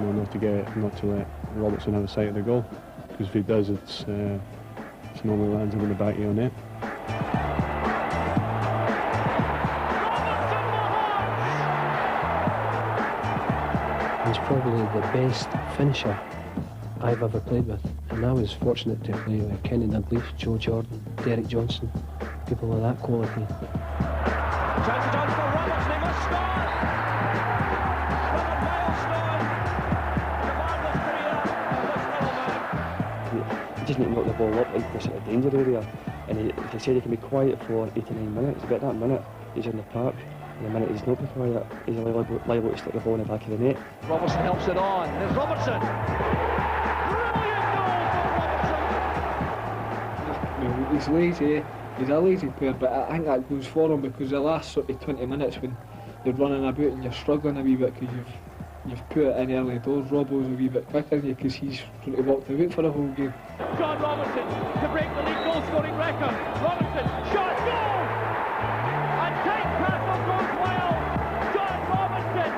you know, not to let Robertson have a sight of the goal, because if he does, it's normally lands him in the back of your net. He's probably the best finisher I've ever played with, and I was fortunate to play with Kenny Dalglish, Joe Jordan, Derek Johnson, people of that quality. Chance on for Robertson, he must score! Robert Bale scored! The marvellous career of this little man. He just need to knock the ball up into the sort of danger area, and as I said, he can be quiet for 89 minutes. About that minute, he's in the park. The minute he's not quiet, he's liable to stick the ball in the back of the net. Robertson helps it on. There's Robertson! Brilliant goal for Robertson! He's lazy, he's a lazy player, but I think that goes for him because the last sort of 20 minutes when you're running about and you're struggling a wee bit because you've put it in early doors, Robbo's a wee bit quicker than you because he's trying to walk the route for the whole game. John Robertson to break the league goal scoring record. Robertson, shot, goal! And Tynecastle goes well. John Robertson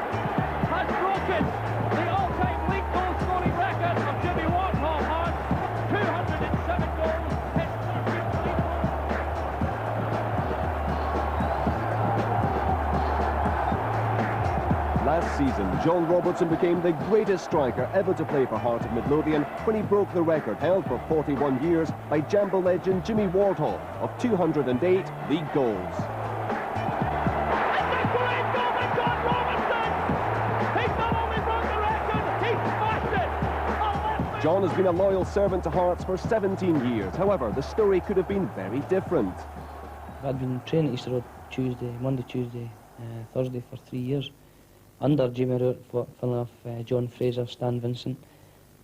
has broken the all-time league goal scoring record of Jimmy Wardhall Hearts. 207 goals, his 13th league goal. Last season, John Robertson became the greatest striker ever to play for Heart of Midlothian when he broke the record held for 41 years by Jambo legend Jimmy Wardhall of 208 league goals. John has been a loyal servant to Hearts for 17 years. However, the story could have been very different. I'd been training at Easter Road Monday, Tuesday, Thursday for 3 years. Under Jimmy Root, funnily enough, John Fraser, Stan Vincent.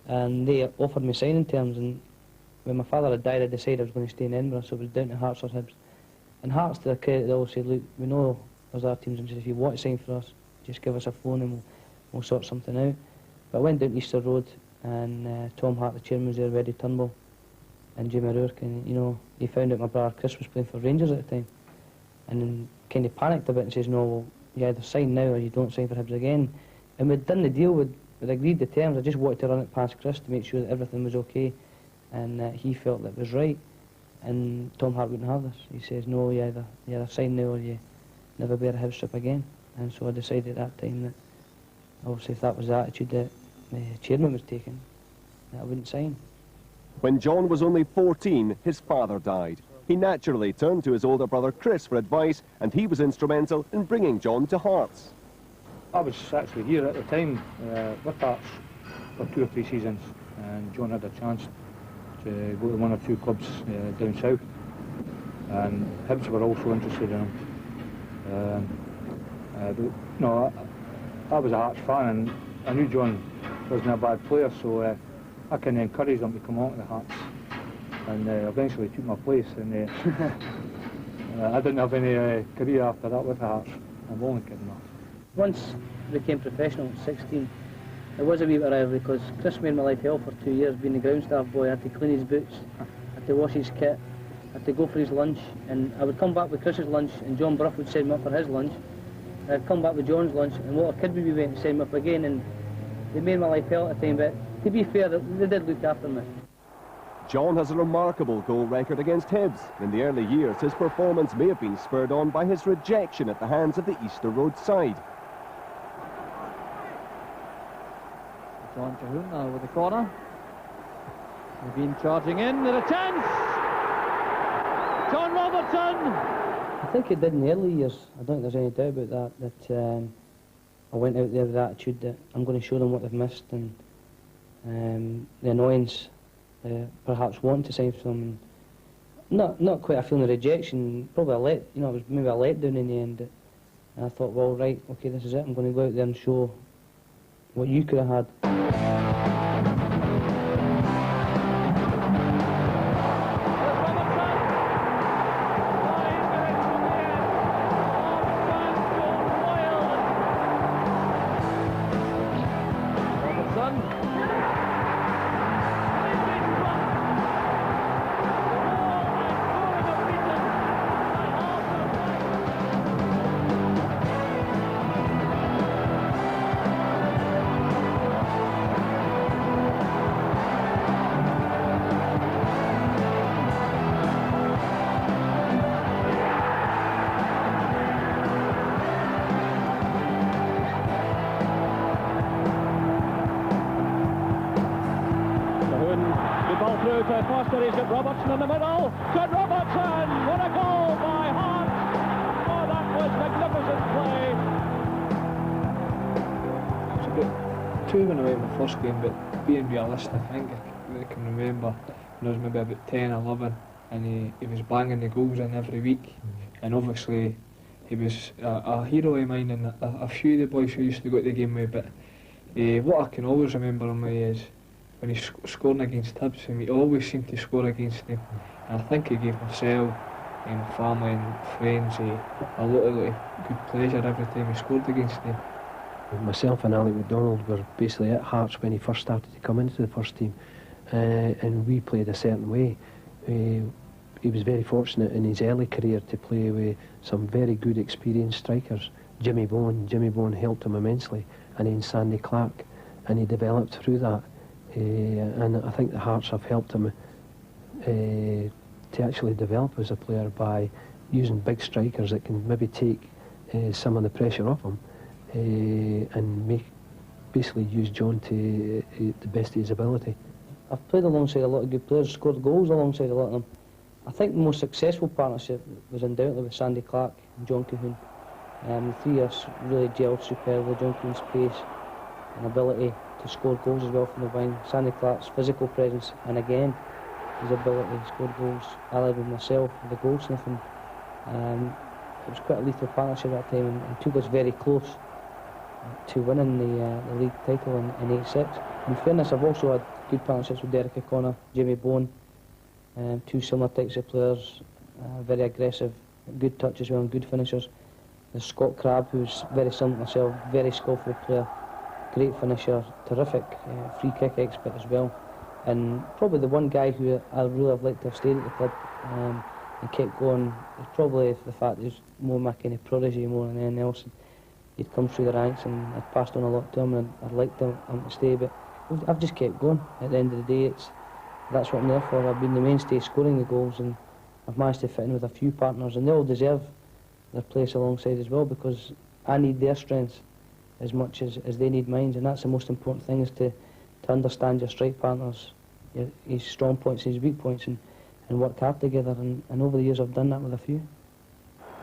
And they offered me signing terms, and when my father had died, I decided I was going to stay in Edinburgh, so it was down to Hearts or Hibs. And Hearts, to their credit, they all said, look, we know there's other teams, and said, if you want to sign for us, just give us a phone and we'll sort something out. But I went down to Easter Road, and Tom Hart, the chairman, was there, Eddie Turnbull, and Jimmy Rourke, and you know, he found out my brother Chris was playing for Rangers at the time, and then kind of panicked a bit and says, no, well, you either sign now or you don't sign for Hibs again. And we'd done the deal, we'd agreed the terms. I just wanted to run it past Chris to make sure that everything was okay, and he felt that it was right. And Tom Hart wouldn't have this. He says, no, you either sign now or you never wear a Hibs strip again. And so I decided at that time that, obviously, if that was the attitude that the chairman was taking, that I wouldn't sign. When John was only 14, his father died. He naturally turned to his older brother Chris for advice, and he was instrumental in bringing John to Hearts. I was actually here at the time with Hearts for 2 or 3 seasons, and John had a chance to go to 1 or 2 clubs down south, and Hibs were also interested in him. No, I was a Hearts fan, and I knew John wasn't a bad player, so I kind of encouraged him to come on to the Hearts, and eventually took my place, and I didn't have any career after that with the Hearts. I'm only kidding off. Once I became professional at 16, it was a wee bit rivalry because Chris made my life hell for 2 years. Being the ground staff boy, I had to clean his boots, I had to wash his kit, I had to go for his lunch, and I would come back with Chris's lunch and John Bruff would send me up for his lunch. I'd come back with John's lunch and Walter Kidby would be waiting to send me up again, and they made my life hell at the time, but to be fair, they did look after me. John has a remarkable goal record against Hibs. In the early years, his performance may have been spurred on by his rejection at the hands of the Easter Road side. John Cahoon now with the corner. They've been charging in, there's a chance! John Robertson! I think it did in the early years. I don't think there's any doubt about that, I went out there with the attitude that I'm going to show them what they've missed, and the annoyance, perhaps wanting to sign for them. Not quite a feeling of rejection, probably it was maybe a letdown in the end. And I thought, well, right, okay, this is it. I'm going to go out there and show what you could have had. ball through to Foster. He's got Robertson in the middle. John Robertson! What a goal by Hart! Oh, that was magnificent play. It's a bit too went away in the first game, but being realistic, I think I can remember when I was maybe about 10, 11, and he was banging the goals in every week. And obviously, he was a hero of mine, and a few of the boys who used to go to the game with. But what I can always remember him with is when he's scoring against Hibs, and he always seemed to score against them. And I think he gave myself and family and friends a lot of good pleasure every time he scored against them. Myself and Alec MacDonald were basically at Hearts when he first started to come into the first team, and we played a certain way. He was very fortunate in his early career to play with some very good experienced strikers. Jimmy Bone helped him immensely, and then Sandy Clark, and he developed through that. And I think the Hearts have helped him to actually develop as a player by using big strikers that can maybe take some of the pressure off him, and basically use John to the best of his ability. I've played alongside a lot of good players, scored goals alongside a lot of them. I think the most successful partnership was undoubtedly with Sandy Clark and John Cahoon. The three of us really gelled superbly. John Cahoon's pace and ability to score goals as well from the wing, Sandy Clark's physical presence, and again his ability to score goals, allied with myself with the goal sniffing. It was quite a lethal partnership at that time, and took us very close to winning the league title in '86. In fairness, I've also had good partnerships with Derek O'Connor, Jimmy Bone, two similar types of players, very aggressive, good touch as well, and good finishers. There's Scott Crabb, who's very similar to myself, very skillful player, great finisher, terrific free kick expert as well. And probably the one guy who I really have liked to have stayed at the club and kept going is probably the fact that he's more my kind of prodigy more than anything else. He'd come through the ranks and I'd passed on a lot to him, and I'd liked him to stay, but I've just kept going. At the end of the day, that's what I'm there for. I've been the mainstay scoring the goals, and I've managed to fit in with a few partners, and they all deserve their place alongside as well, because I need their strengths as much as they need mine, and that's the most important thing, is to understand your strike partners, his strong points and his weak points, and work hard together, and over the years I've done that with a few.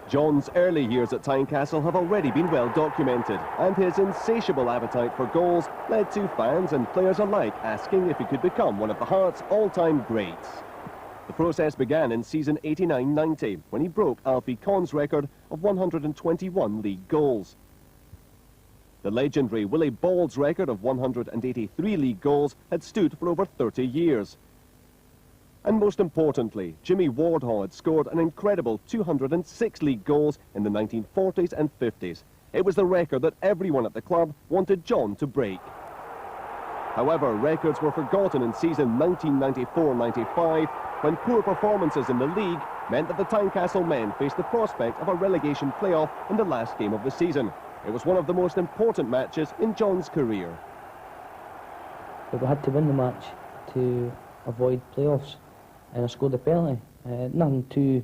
John's early years at Tynecastle have already been well documented, and his insatiable appetite for goals led to fans and players alike asking if he could become one of the Hearts' all-time greats. The process began in season 89-90, when he broke Alfie Conn's record of 121 league goals. The legendary Willie Bald's record of 183 league goals had stood for over 30 years. And most importantly, Jimmy Wardhaw had scored an incredible 206 league goals in the 1940s and 50s. It was the record that everyone at the club wanted John to break. However, records were forgotten in season 1994-95, when poor performances in the league meant that the Tynecastle men faced the prospect of a relegation playoff in the last game of the season. It was one of the most important matches in John's career. But we had to win the match to avoid playoffs, and I scored a penalty. Nothing too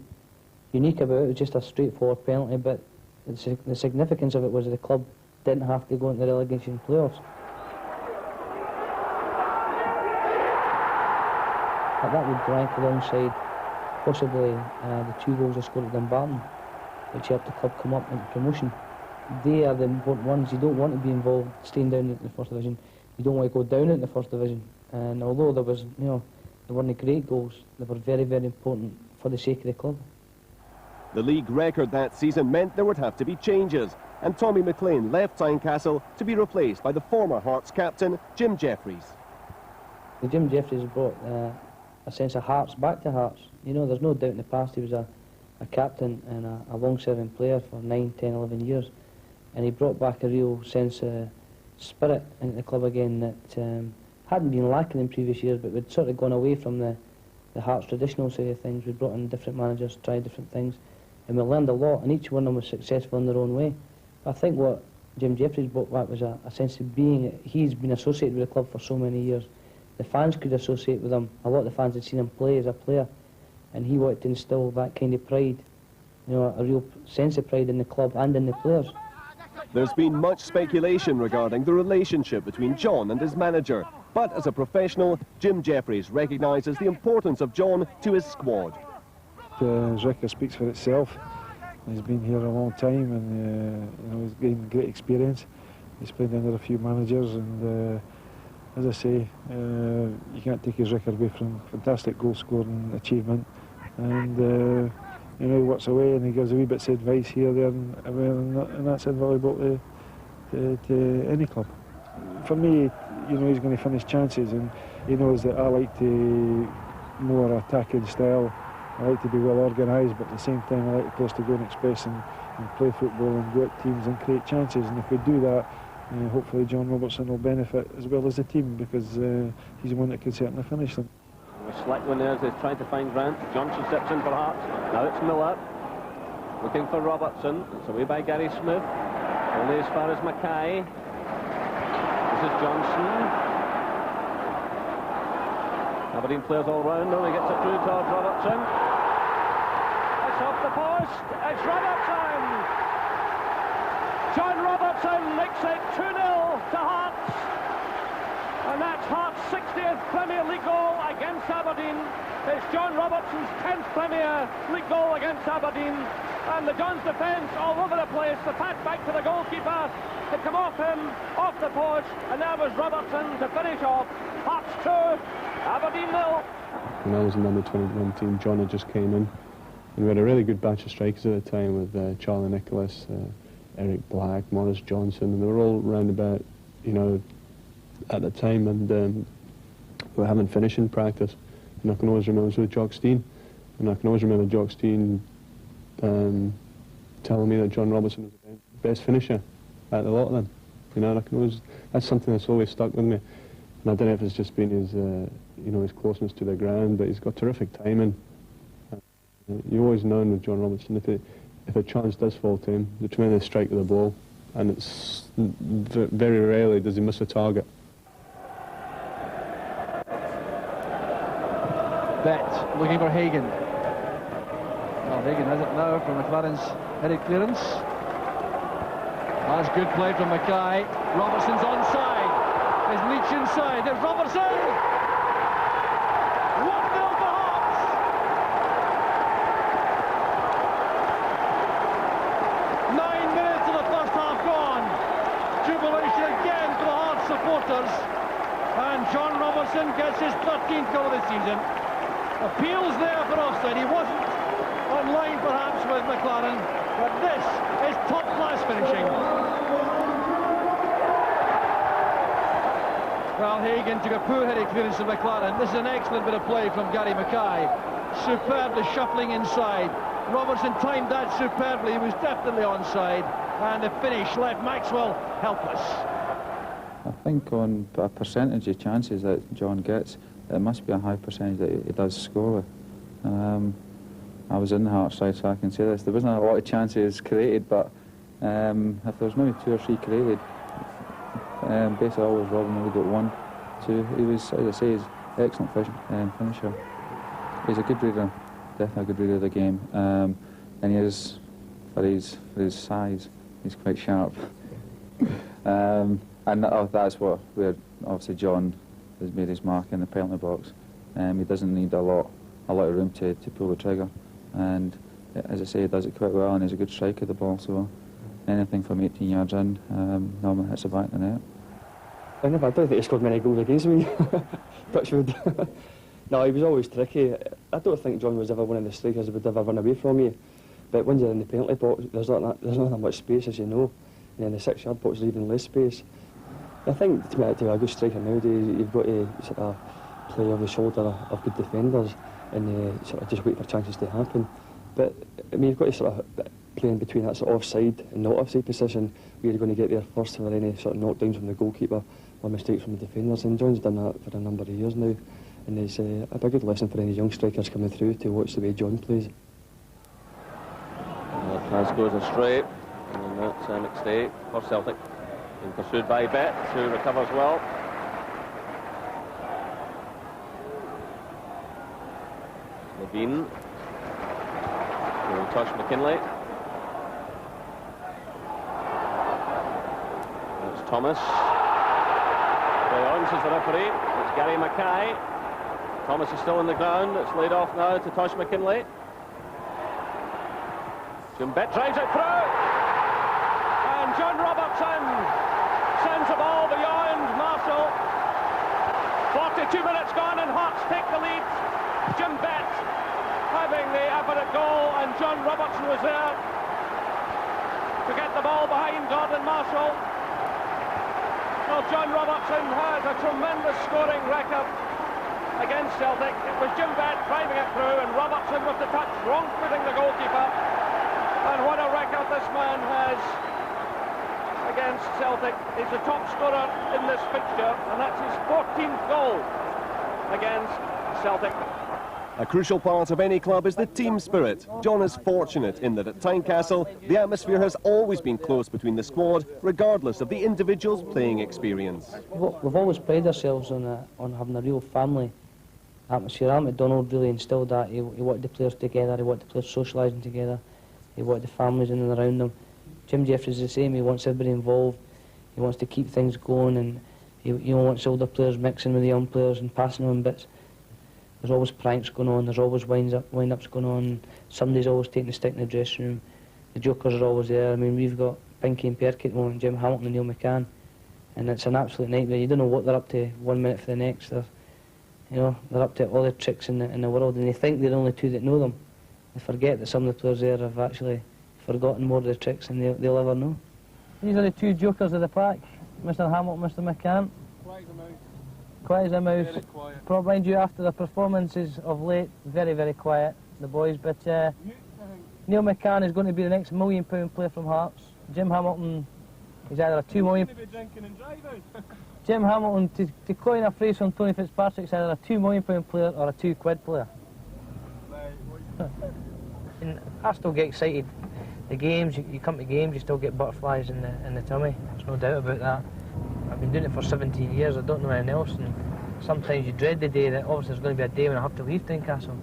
unique about it, it was just a straightforward penalty, but the significance of it was the club didn't have to go into the relegation playoffs. That would rank alongside possibly the 2 goals I scored at Dumbarton, which helped the club come up into promotion. They are the important ones. You don't want to be involved staying down in the first division. You don't want to go down in the first division. And although there was, there weren't great goals, they were very, very important for the sake of the club. The league record that season meant there would have to be changes, and Tommy McLean left Tynecastle to be replaced by the former Hearts captain, Jim Jeffries. Jim Jeffries brought a sense of Hearts back to Hearts. There's no doubt in the past he was a captain and a long-serving player for 9, 10, 11 years, and he brought back a real sense of spirit into the club again that hadn't been lacking in previous years, but we'd sort of gone away from the Hearts traditional side of things. We brought in different managers, tried different things, and we learned a lot, and each one of them was successful in their own way. But I think what Jim Jeffries brought back was a sense of being. He's been associated with the club for so many years. The fans could associate with him. A lot of the fans had seen him play as a player, and he wanted to instill that kind of pride, a real sense of pride in the club and in the players. There's been much speculation regarding the relationship between John and his manager. But as a professional, Jim Jeffries recognises the importance of John to his squad. His record speaks for itself. He's been here a long time, and you know, he's gained great experience. He's played under a few managers, and as I say, you can't take his record away from fantastic goal scoring achievement. And you know, he works away and he gives a wee bits of advice here, there, and that's invaluable to any club. For me, you know, he's going to finish chances, and he knows that I like to more attacking style. I like to be well organised, but at the same time I like the players to go and express and play football and go at teams and create chances. And if we do that, hopefully John Robertson will benefit as well as the team, because he's the one that can certainly finish them. Slack one there as he's trying to find Grant. Johnson steps in for Hearts. Now it's Miller looking for Robertson. It's away by Gary Smith. Only as far as Mackay. This is Johnson. Aberdeen players all round. Only gets it through towards Robertson. It's off the post. It's Robertson. John Robertson makes it 2-0 to Hearts. And that's Hearts' 60th Premier League goal against Aberdeen. It's John Robertson's 10th Premier League goal against Aberdeen. And the Johns' defence all over the place. The pass back to the goalkeeper. To come off him, off the post. And there was Robertson to finish off. Hearts 2, Aberdeen 0. When I was in the under-21 team, John had just came in. And we had a really good batch of strikers at the time with Charlie Nicholas, Eric Black, Maurice Johnson. And they were all round about, you know, at the time, and we were having finishing practice, and I can always remember it was with Jock Stein, and I can always remember Jock Stein telling me that John Robertson was the best finisher out of the lot of them, you know, and I can always, that's something that's always stuck with me, and I don't know if it's just been his, you know, his closeness to the ground, but he's got terrific timing. You've always known with John Robertson, if a chance does fall to him, the tremendous strike of the ball, and it's very rarely does he miss a target. Bet looking for Hagen. Well, Hagen has it now from McLaren's headed clearance. That's good play from Mackay. Robertson's onside. Is Leach inside? There's Robertson! 1-0 for Hearts! Minutes of the first half gone. Jubilation again for the Hearts supporters. And John Robertson gets his 13th goal of the season. Appeals there for offside. He wasn't on line perhaps with McLaren, but this is top-class finishing. Well, Hagen took a poor headed clearance of McLaren. This is an excellent bit of play from Gary Mackay. Superbly shuffling inside. Robertson timed that superbly. He was definitely onside, and the finish left Maxwell helpless. I think on a percentage of chances that John gets, it must be a high percentage that he does score with. I was in the Hearts side, so I can say this. There wasn't a lot of chances created, but if there's maybe 2 or 3 created, basically always Robin maybe got 1, 2. He was, as I say, he's an excellent finisher. He's a good reader, definitely a good reader of the game, and he is, for his size, he's quite sharp. And that's where obviously John has made his mark in the penalty box. He doesn't need a lot of room to pull the trigger, and as I say, he does it quite well, and he's a good striker of the ball, so anything from 18 yards in normally hits the back of the net. I don't think he scored many goals against me. Touchwood. No, he was always tricky. I don't think John was ever one of the strikers that would ever run away from you, but when you're in the penalty box, there's not that much space, as you know, and in the 6-yard box there's even less space. I think to be a good striker nowadays, you've got to sort of play on the shoulder of good defenders and sort of just wait for chances to happen. But I mean, you've got to sort of play in between that sort of offside and not offside position, where you're going to get there first for any sort of knockdowns from the goalkeeper or mistakes from the defenders. And John's done that for a number of years now, and it's a good lesson for any young strikers coming through to watch the way John plays. And the pass goes astray, and that's a mistake for Celtic. And pursued by Bet, who recovers well. Levine. Tosh McKinley. It's Thomas. Play on, says the referee. It's Gary Mackay. Thomas is still on the ground. It's laid off now to Tosh McKinlay. Jim Bett drives it through. And John Robertson sends the ball beyond Marshall. 42 minutes gone and Hearts take the lead. Jim Bett having the effort at goal, and John Robertson was there to get the ball behind Gordon Marshall. Well, John Robertson has a tremendous scoring record against Celtic. It was Jim Bett driving it through, and Robertson with the touch, wrong-footing the goalkeeper. And what a record this man has against Celtic. He's the top scorer in this fixture, and that's his 14th goal against Celtic. A crucial part of any club is the team spirit. John is fortunate in that at Tynecastle, the atmosphere has always been close between the squad, regardless of the individual's playing experience. We've always prided ourselves on having a real family atmosphere. Al McDonald really instilled that. He wanted the players together, he wanted the players socialising together, he wanted the families in and around them. Jim Jeffries is the same. He wants everybody involved, he wants to keep things going, and he wants older players mixing with the young players and passing them bits. There's always pranks going on, there's always wind-ups going on, somebody's always taking the stick in the dressing room, the jokers are always there. I mean, we've got Pinky and Perky at the moment, Jim Hamilton and Neil McCann, and it's an absolute nightmare. You don't know what they're up to 1 minute for the next. They're up to all the tricks in the world, and they think they're the only two that know them. They forget that some of the players there have actually forgotten more of the tricks than they'll ever know. These are the two jokers of the pack, Mr Hamilton, Mr McCann. Quiet as a mouse. Probably mind you, after the performances of late, very, very quiet, the boys. But Neil McCann is going to be the next £1 million player from Hearts. Jim Hamilton is either a £2 million... Jim Hamilton, to coin a phrase from Tony Fitzpatrick, is either a £2 million player or a £2 quid player. And I still get excited. The games, you come to games, you still get butterflies in the tummy. There's no doubt about that. I've been doing it for 17 years, I don't know anything else, and sometimes you dread the day that obviously there's going to be a day when I have to leave Tynecastle.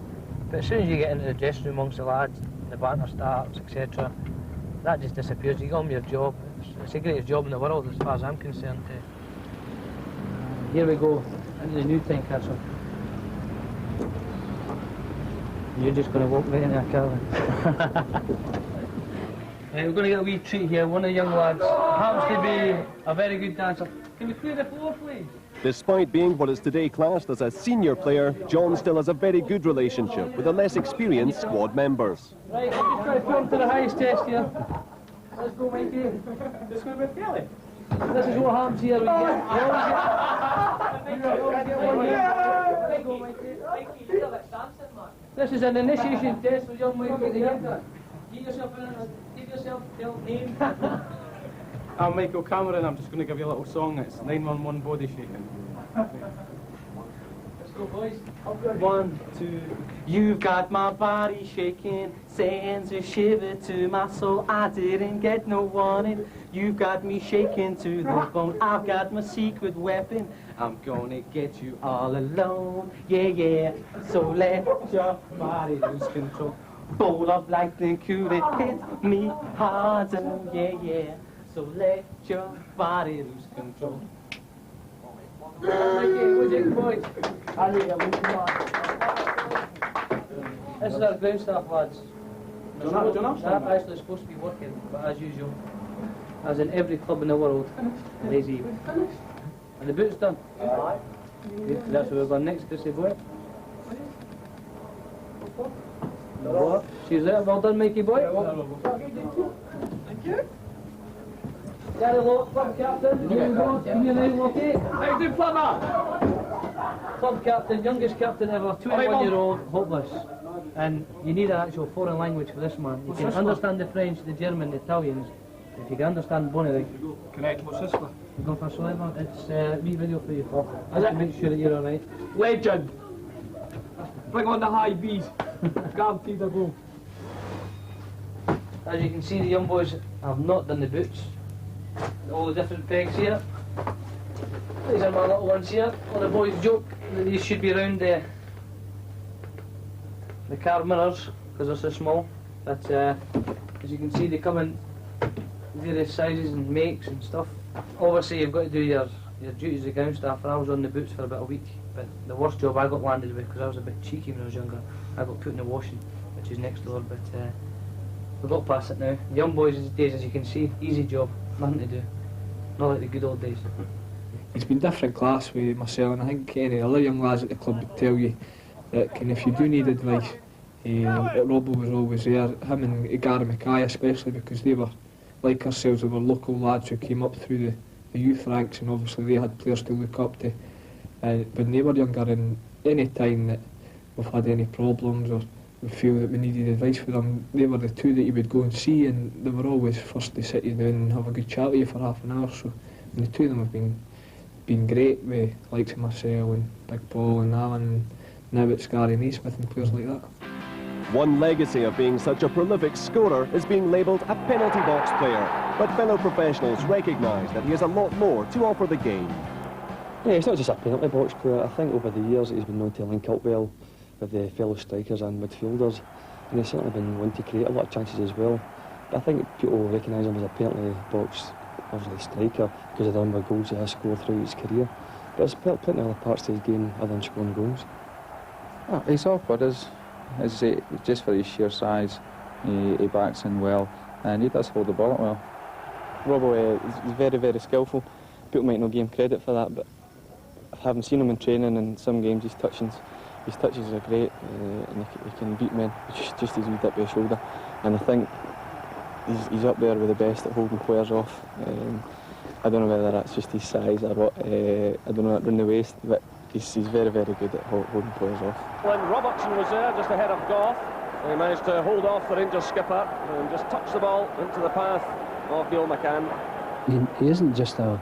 But as soon as you get into the dressing room amongst the lads, the banter starts, etc., that just disappears. You get on with your job. It's the greatest job in the world as far as I'm concerned. Here we go, into the new Tynecastle. You're just going to walk right into a car. We're going to get a wee treat here. One of the young lads happens to be a very good dancer. Can we clear the floor, please? Despite being what is today classed as a senior player, John still has a very good relationship with the less experienced squad members. Right, we're just trying to put him to the highest test here. Let's go, Mikey. It's going to be fairly. This is what happens here. We This is an initiation test for young Mikey. Get yourself in and give yourself your name. I'm Michael Cameron. I'm just going to give you a little song. It's 911 Body Shaking. Let's go, boys. 1, 2. You've got my body shaking, sends a shiver to my soul. I didn't get no warning. You've got me shaking to the bone. I've got my secret weapon. I'm gonna get you all alone. Yeah, yeah. So let your body lose control. Bolt of lightning, could it hit me harder? Yeah, yeah. So let your body lose control. Boys. This is our ground staff, lads. That actually supposed to be working, but as usual, as in every club in the world, lazy. And the boot's done. That's where we're going next, Chrissy boy. She's there. Well done, Mikey boy. Thank you. Gary Locke, club captain. Here we go. Give me a name, Lockie. How do plumber? Club captain, youngest captain ever, 21-year-old, hopeless. And you need an actual foreign language for this man. You can understand the French, the German, the Italians. If you can understand one of them. Correct, what's this one? You go for Solema? It's a wee video for you, Paul. Just to make sure that you're alright. Legend! Bring on the high B's. Guaranteed a goal. As you can see, the young boys have not done the boots. All the different pegs here. These are my little ones here. All the boys joke that these should be round the car mirrors because they're so small. But as you can see, they come in various sizes and makes and stuff. Obviously, you've got to do your your duties as a ground staff, and I was on the boots for about a week. But the worst job I got landed with, because I was a bit cheeky when I was younger, I got put in the washing, which is next door. But we got past it now. The young boys these days, as you can see, easy job, nothing to do. Not like the good old days. It's been different class with myself, and I think any other young lads at the club would tell you that if you do need advice, that Robbo was always there. Him and Gary Mackay especially, because they were like ourselves, they were local lads who came up through the youth ranks, and obviously they had players to look up to when they were younger. And any time that we've had any problems or we feel that we needed advice for them, they were the two that you would go and see, and they were always first to sit you down and have a good chat with you for half an hour. So, and the two of them have been great with likes of Marcel and Big Paul and Alan, and now it's Gary Naismith and players like that. One legacy of being such a prolific scorer is being labelled a penalty box player, but fellow professionals recognise that he has a lot more to offer the game. Yeah, he's not just a penalty box player. I think over the years he's been known to link up well with the fellow strikers and midfielders, and he's certainly been one to create a lot of chances as well. But I think people recognise him as a penalty box, obviously striker, because of the number of goals he has scored through his career. But there's plenty of other parts to his game other than scoring goals. Oh, he's awkward, as I say, just for his sheer size. He backs in well, and he does hold the ball up well. Robbo is very, very skillful. People might not give him credit for that, but having seen him in training and some games, his touches are great, and he can beat men just as he dip with his shoulder. And I think he's up there with the best at holding players off. I don't know whether that's just his size or what. I don't know, around the waist, but he's very, very good at holding players off. When Robertson was there, just ahead of Goff, he managed to hold off the Rangers skipper and just touch the ball into the path of Neil McCann. He isn't just a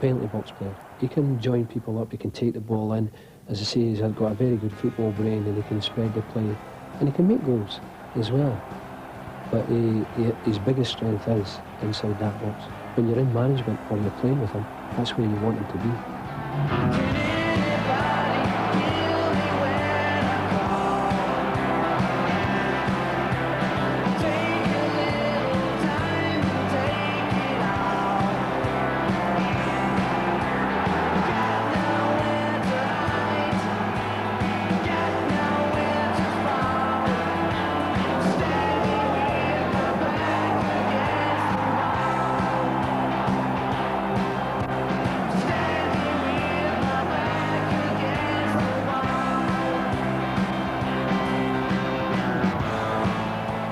penalty box player. He can join people up, he can take the ball in. As I say, he's got a very good football brain, and he can spread the play, and he can make goals as well. But his biggest strength is inside that box. When you're in management or you're playing with him, that's where you want him to be.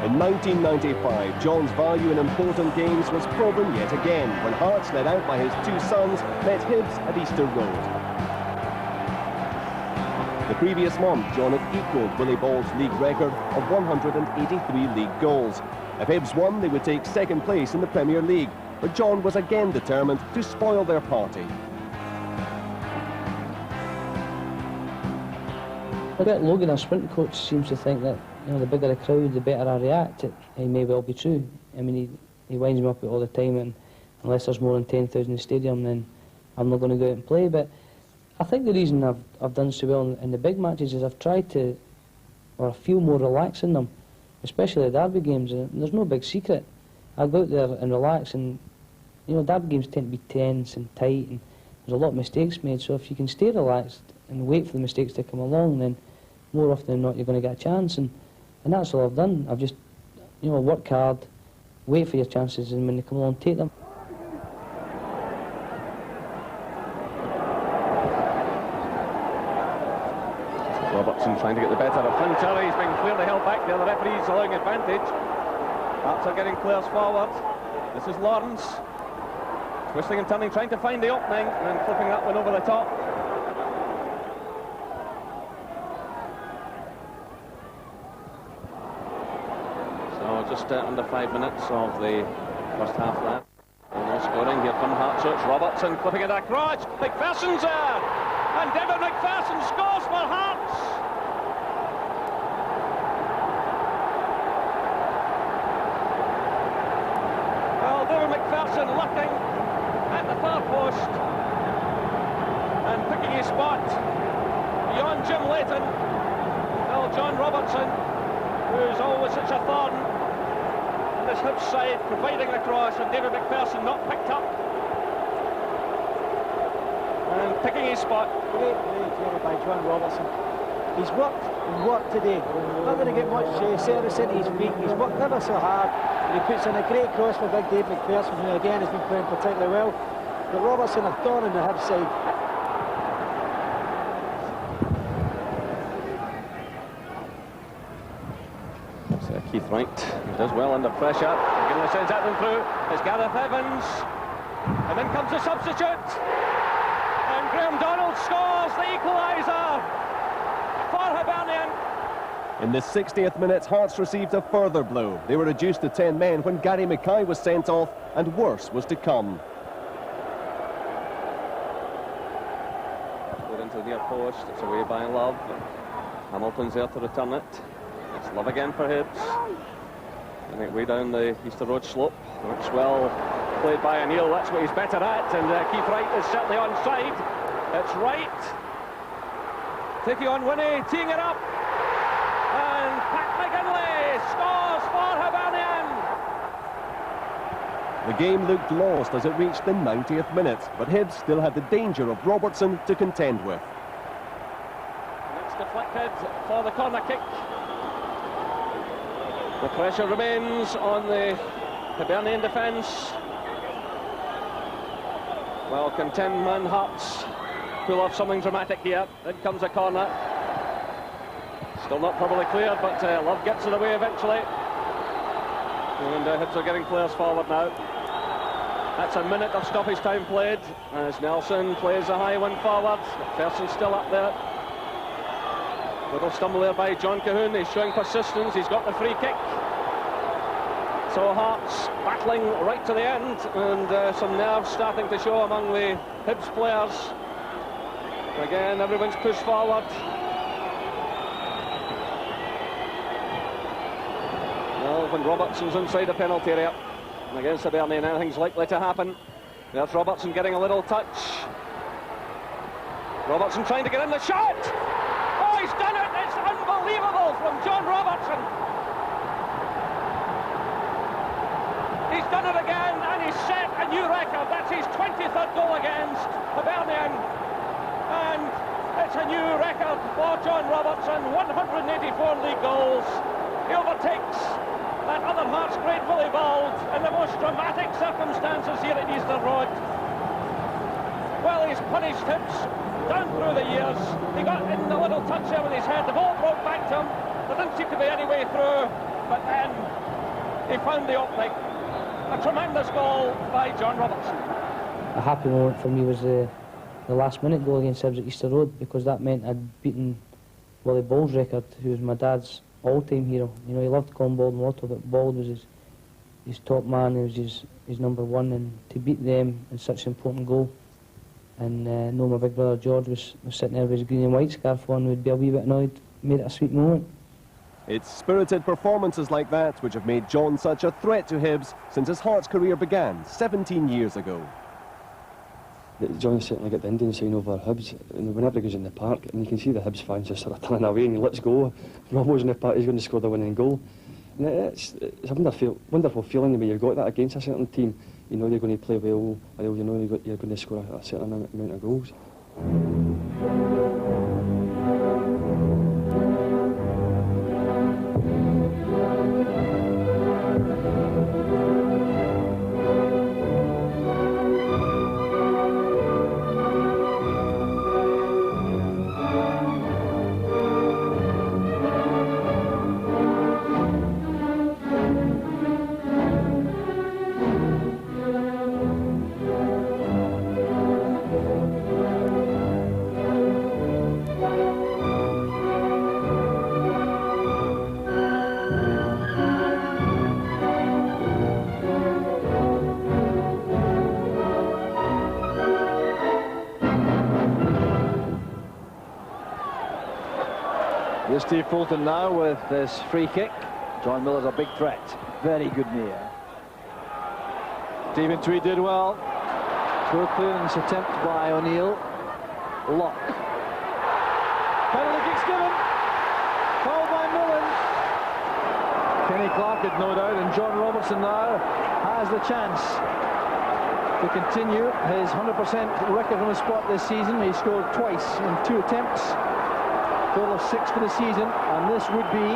In 1995, John's value in important games was proven yet again when Hearts, led out by his two sons, met Hibs at Easter Road. The previous month, John had equalled Willie Ball's league record of 183 league goals. If Hibs won, they would take second place in the Premier League, but John was again determined to spoil their party. I bet Logan, our sprint coach, seems to think that the bigger the crowd, the better I react. It may well be true. I mean, he winds me up all the time, and unless there's more than 10,000 in the stadium, then I'm not going to go out and play. But I think the reason I've done so well in the big matches is I've tried to, or I feel more relaxed in them, especially the derby games. And there's no big secret. I go out there and relax, and derby games tend to be tense and tight, and there's a lot of mistakes made. So if you can stay relaxed and wait for the mistakes to come along, then more often than not you're going to get a chance. And that's all I've done. I've just, work hard, wait for your chances, and when they come along, take them. Robertson trying to get the better of Hunter. He's been clearly held back there. The referee's allowing advantage. Hearts are getting players forward. This is Lawrence. Twisting and turning, trying to find the opening, and then flipping that one over the top. Just under 5 minutes of the first half left. No scoring. Here come Hearts. So it's Robertson clipping it across. McPherson's there, and David McPherson scores for Hearts. Well, David McPherson looking at the far post and picking his spot beyond Jim Leighton. Well, John Robertson, who's always such a thorn this Hibs side, providing the cross, and David McPherson not picked up. and picking his spot. Great play by John Robertson. He's worked and worked today. Not going to get much service into his feet. He's worked ever so hard. And he puts in a great cross for big Dave McPherson, who again has been playing particularly well. But Robertson a thorn in the hip side. Keith Wright, he does well under pressure. Again, sends that one through. It's Gareth Evans. And then comes the substitute. And Graham Donald scores the equaliser for Hibernian. In the 60th minute, Hearts received a further blow. They were reduced to 10 men when Gary Mackay was sent off, and worse was to come. Put into the near post. It's away by Love. Hamilton's there to return it. It's Love again for Hibs. I think way down the Easter Road slope. Works well played by O'Neill. That's what he's better at. And Keith Wright is certainly onside. It's Wright taking on Winnie, teeing it up. And Pat McGinley scores for Hibernian. The game looked lost as it reached the 90th minute, but Hibs still had the danger of Robertson to contend with. And it's deflected for the corner kick. The pressure remains on the Hibernian defence. Well, can 10-man Hearts pull off something dramatic here? In comes a corner. Still not probably cleared, but Love gets it away eventually. And Hibs are getting players forward now. That's a minute of stoppage time played as Nelson plays a high one forward. McPherson's still up there. Little stumble there by John Cahoon. He's showing persistence. He's got the free kick. So Hearts battling right to the end, and some nerves starting to show among the Hibs players. Again, everyone's pushed forward. Well, when Robertson's inside the penalty area against Hibernian, anything's likely to happen. There's Robertson getting a little touch. Robertson trying to get in the shot. Oh, he's done it! It's unbelievable from John Robertson. He's done it again, and he's set a new record. That's his 23rd goal against Hibernian. And it's a new record for John Robertson, 184 league goals. He overtakes that other Hearts great Willie Bald in the most dramatic circumstances here at Easter Road. Well, he's punished Hibs down through the years. He got in the little touch there with his head. The ball broke back to him. There didn't seem to be any way through, but then he found the opening. A tremendous goal by John Robertson. A happy moment for me was the last minute goal against Hibs at Easter Road, because that meant I'd beaten Willie Bald's record, who was my dad's all-time hero. You know, he loved calling Bald Motto, but Bald was his top man. He was his number one, and to beat them in such an important goal, and know my big brother George was sitting there with his green and white scarf on, would be a wee bit annoyed, made it a sweet moment. It's spirited performances like that which have made John such a threat to Hibs since his Hearts career began 17 years ago. John certainly got the Indian sign over Hibs, and whenever he goes in the park, and you can see the Hibs fans just sort of turning away and let's go. Robbo's in the park, he's going to score the winning goal. And it's a wonderful feeling when you've got that against a certain team. You know they're going to play well, or you know you're going to score a certain amount of goals. Here's Steve Fulton now with this free kick. John Miller's a big threat. Very good near. Stephen Tweed did well. Poor clearance attempt by O'Neill. Lock. Penalty kick's given. Called by Millen. Kenny Clark had no doubt, and John Robertson now has the chance to continue his 100% record on the spot this season. He scored twice in 2 attempts, total of 6 for the season, and this would be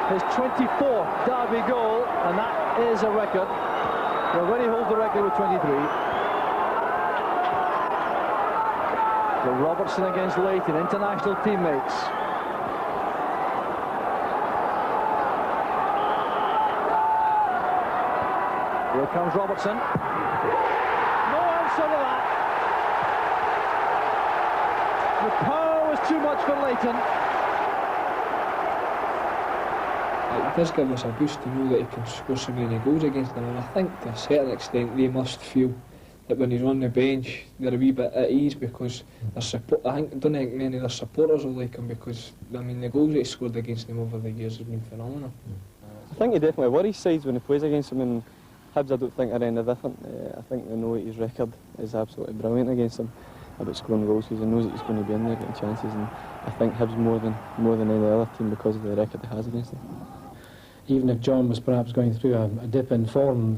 his 24th derby goal, and that is a record. He already holds the record with 23. So Robertson against Leighton, international teammates. Here comes Robertson. No answer to that. The power was too much for Leighton. It does give us a boost to know that he can score so many goals against them, and I think to a certain extent they must feel that when he's on the bench they're a wee bit at ease, because their support, I don't think many of their supporters will like him, because I mean the goals that he scored against them over the years have been phenomenal. I think he definitely worries sides when he plays against them, and Hibs I don't think are any different. I think they know that his record is absolutely brilliant against them about scoring goals, because he knows that he's going to be in there getting chances, and I think Hibs more than any other team because of the record he has against them. Even if John was perhaps going through a dip in form,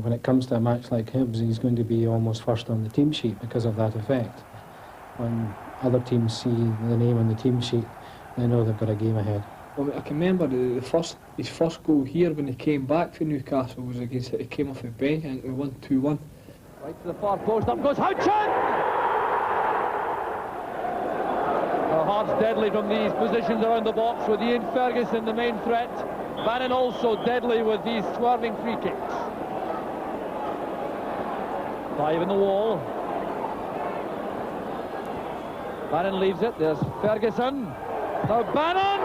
when it comes to a match like Hibs, he's going to be almost first on the team sheet because of that effect. When other teams see the name on the team sheet, they know they've got a game ahead. Well, I can remember his first goal here when he came back for Newcastle was against it. He came off the bench, I think we won 2-1. Right to the far post, up goes Houchin! Well, Hearts deadly from these positions around the box, with Ian Ferguson the main threat. Bannon also deadly with these swerving free kicks. 5 in the wall. Bannon leaves it. There's Ferguson. Now Bannon!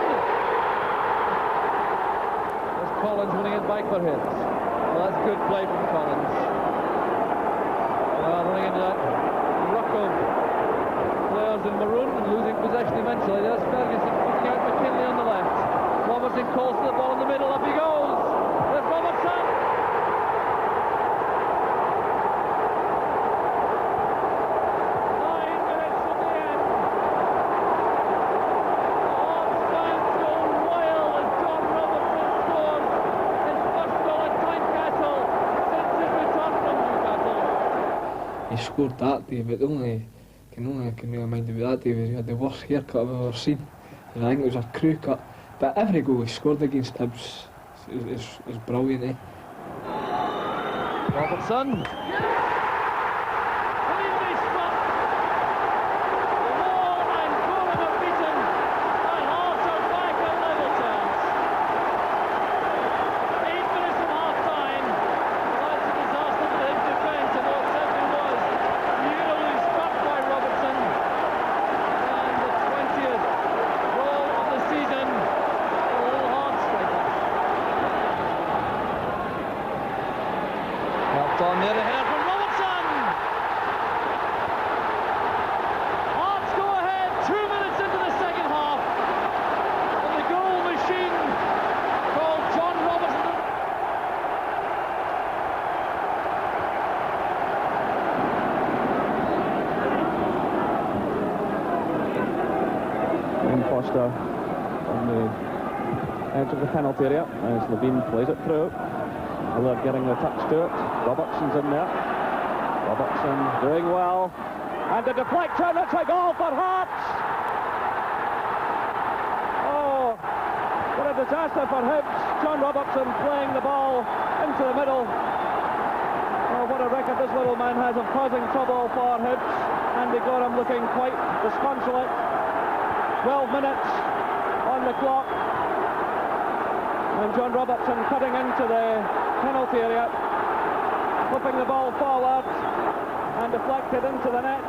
There's Collins winning it back for Hibs. Well, that's good play from Collins. Running into that ruck of players in maroon and losing possession eventually. There's Ferguson picking out McKinley on the left. Robertson calls to the ball in the middle, up he goes! There's Robertson! 9 minutes from the end. Hearts fans go wild as John Robertson scores his first goal at Tynecastle since his return from Newcastle. He scored that day, but the only I can really mind about that day was he had the worst haircut I've ever seen. And I think it was a crew cut. But every goal he scored against Hibs is brilliant, eh? Robertson. On there, the header from Robertson. Hearts go ahead 2 minutes into the second half. And the goal machine called John Robertson. Ian Foster on the edge of the penalty area as Levine plays it through. Miller getting the touch to it. Robertson's in there. Robertson doing well. And the deflection, it's a goal for Hearts! Oh, what a disaster for Hibs. John Robertson playing the ball into the middle. Oh, what a record this little man has of causing trouble for Hibs. And they got him looking quite disconsolate. 12 minutes on the clock. And John Robertson cutting into the penalty area, flipping the ball forward and deflected into the net.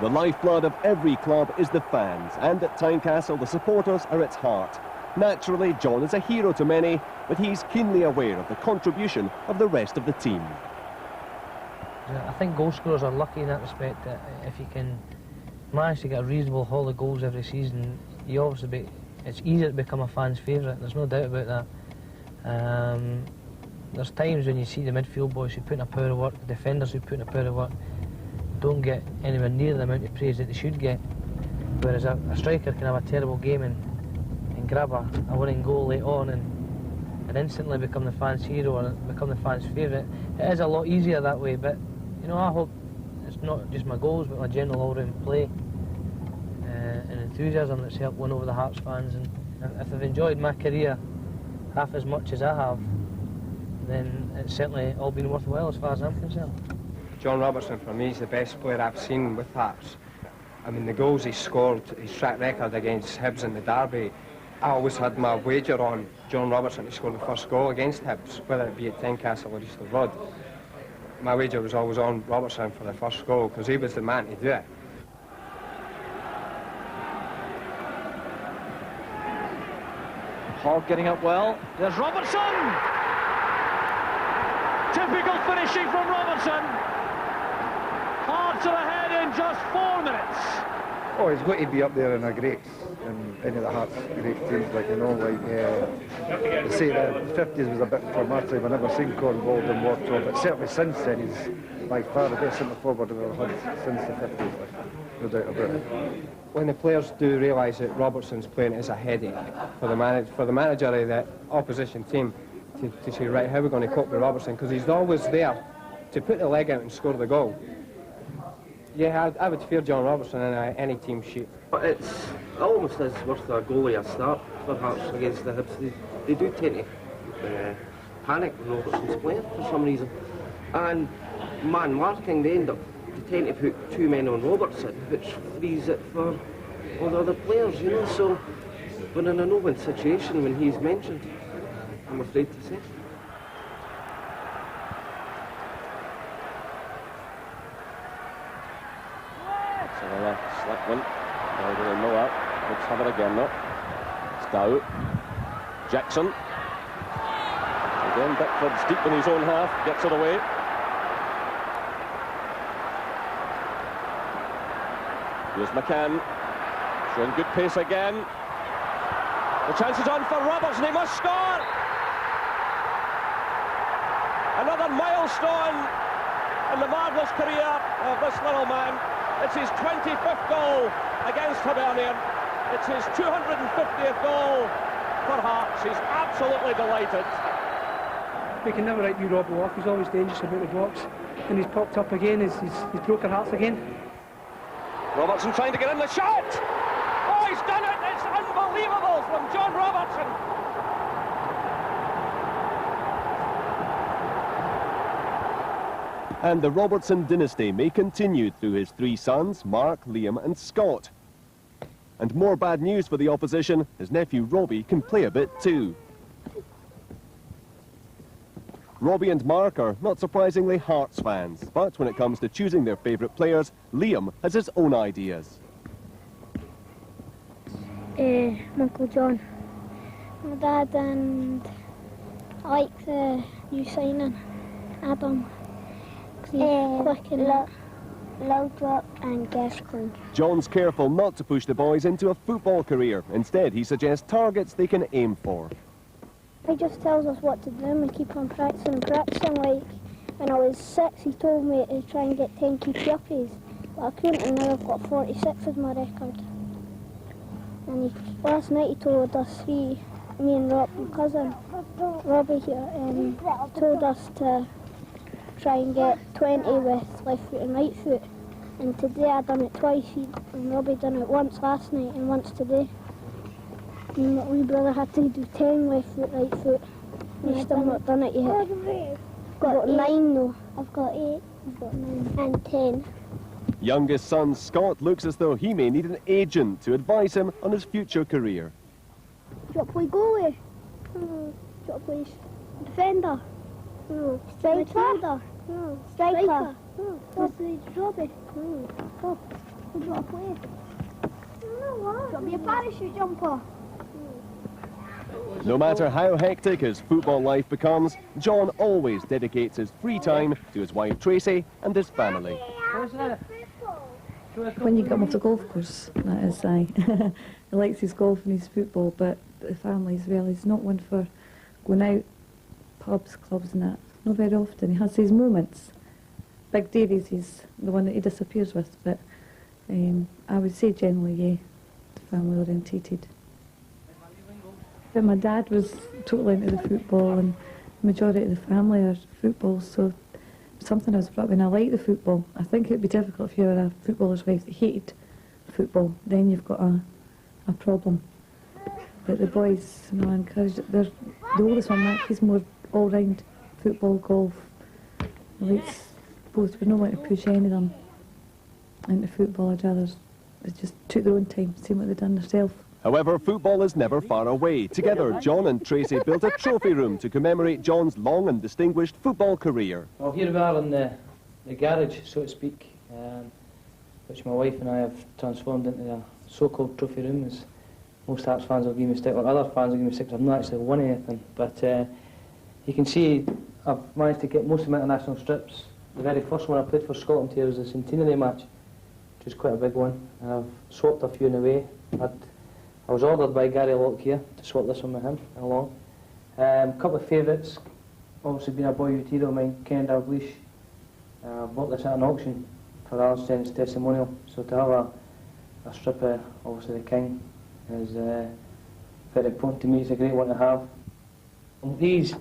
The lifeblood of every club is the fans, and at Tynecastle the supporters are its heart. Naturally, John is a hero to many, but he's keenly aware of the contribution of the rest of the team. I think goal scorers are lucky in that respect, that if you can manage to get a reasonable haul of goals every season, you obviously it's easier to become a fan's favourite, there's no doubt about that. There's times when you see the midfield boys who put in a power of work, the defenders who put in a power of work, don't get anywhere near the amount of praise that they should get. Whereas a striker can have a terrible game and grab a winning goal late on and instantly become the fans' hero or become the fans' favourite. It is a lot easier that way, but You know, I hope it's not just my goals, but my general all-round play and enthusiasm that's helped win over the Hearts fans. And if they've enjoyed my career half as much as I have, then it's certainly all been worthwhile as far as I'm concerned. John Robertson, for me, is the best player I've seen with Hearts. I mean, the goals he scored, his track record against Hibs in the derby, I always had my wager on John Robertson to score the first goal against Hibs, whether it be at Tynecastle or Easter Road. My wager was always on Robertson for the first goal, because he was the man to do it. Hogg getting up well. There's Robertson! Typical finishing from Robertson. Hearts are ahead in just 4 minutes. Oh, he's got to be up there in a great, in any of the Hearts great teams, like, you know, like, they say that the 50s was a bit traumatic. I've never seen Cornwall and Warsaw, but certainly since then he's by far the best centre forward we've ever had since the 50s, like, no doubt about it. When the players do realise that Robertson's playing is a headache for the manager of the opposition team to say, right, how are we going to cope with Robertson? Because he's always there to put the leg out and score the goal. Yeah, I would fear John Robertson in any team sheet. But it's almost as worth a goalie a start for Hearts against the Hibs. They do tend to panic when Robertson's playing for some reason. And man marking, they end up tend to put 2 men on Robertson, which frees it for all the other players, you know. So we're in a no-win situation when he's mentioned, I'm afraid to say. Slick one. Now they know that. Let's have it again now. Stow. Jackson. Again, Bickford's deep in his own half. Gets it away. Here's McCann. Showing good pace again. The chance is on for Robertson. He must score. Another milestone in the marvellous career of this little man. It's his 25th goal against Hibernian. It's his 250th goal for Hearts. He's absolutely delighted. We can never write you Robbo off. He's always dangerous about the box. And he's popped up again. He's broken Hearts again. Robertson trying to get in the shot. Oh, he's done it. It's unbelievable from John Robertson. And the Robertson dynasty may continue through his 3 sons, Mark, Liam and Scott. And more bad news for the opposition, his nephew Robbie can play a bit too. Robbie and Mark are, not surprisingly, Hearts fans, but when it comes to choosing their favourite players, Liam has his own ideas. Uncle John, my dad, and I like the new signing, Adam. Loudrop and Gascoigne. John's careful not to push the boys into a football career. Instead, he suggests targets they can aim for. He just tells us what to do and we keep on practicing and practicing. Like when I was 6, he told me to try and get 10 keepy-uppies, but I couldn't, and now I've got 46 as my record. And last night he told us 3, me and my cousin Robbie here, told us to try and get 20 with left foot and right foot. And today I done it twice, and Robbie done it once last night and once today. And my wee brother had to do 10 left foot, right foot. And he's still not done it yet. I've got 9 though. I've got 8. I've got 9. And 10. Youngest son Scott looks as though he may need an agent to advise him on his future career. Do you want to play goalie? Do you want to play defender? No. Striker? No. Striker? No. What's the Robbie? No. Oh, what do you want to play? I don't know what. Do you want to be a parachute jumper? No matter how hectic his football life becomes, John always dedicates his free time to his wife Tracy and his family. When you get him off the golf course, that is, he likes his golf and his football, but the family as well. He's not one for going out, pubs, clubs and that. Not very often. He has his moments. Big Davies, he's the one that he disappears with, but I would say generally, yeah, family orientated. But my dad was totally into the football, and the majority of the family are football, so something I was brought up in. I like the football. I think it would be difficult if you were a footballer's wife that hated football. Then you've got a problem. But the boys, you know, encouraged. They're the oldest one, Mark, he's more all-round football, golf. Likes both. We don't want to push any of them into football. I'd rather they just took their own time, see what they've done themselves. However, football is never far away. Together, John and Tracy built a trophy room to commemorate John's long and distinguished football career. Well, here we are in the garage, so to speak, which my wife and I have transformed into a so-called trophy room. As most Hearts fans will give me stick, or other fans will give me stick, I've not actually won anything. But you can see I've managed to get most of my international strips. The very first one I played for Scotland here was the centenary match, which is quite a big one. And I've swapped a few in the way. I was ordered by Gary Locke here to swap this one with him along. A couple of favourites, obviously being a boyhood hero of mine, Ken Dalglish. Bought this at an auction for Alan Stenn's testimonial. So to have a strip of, obviously, the King is very important to me. It's a great one to have. And these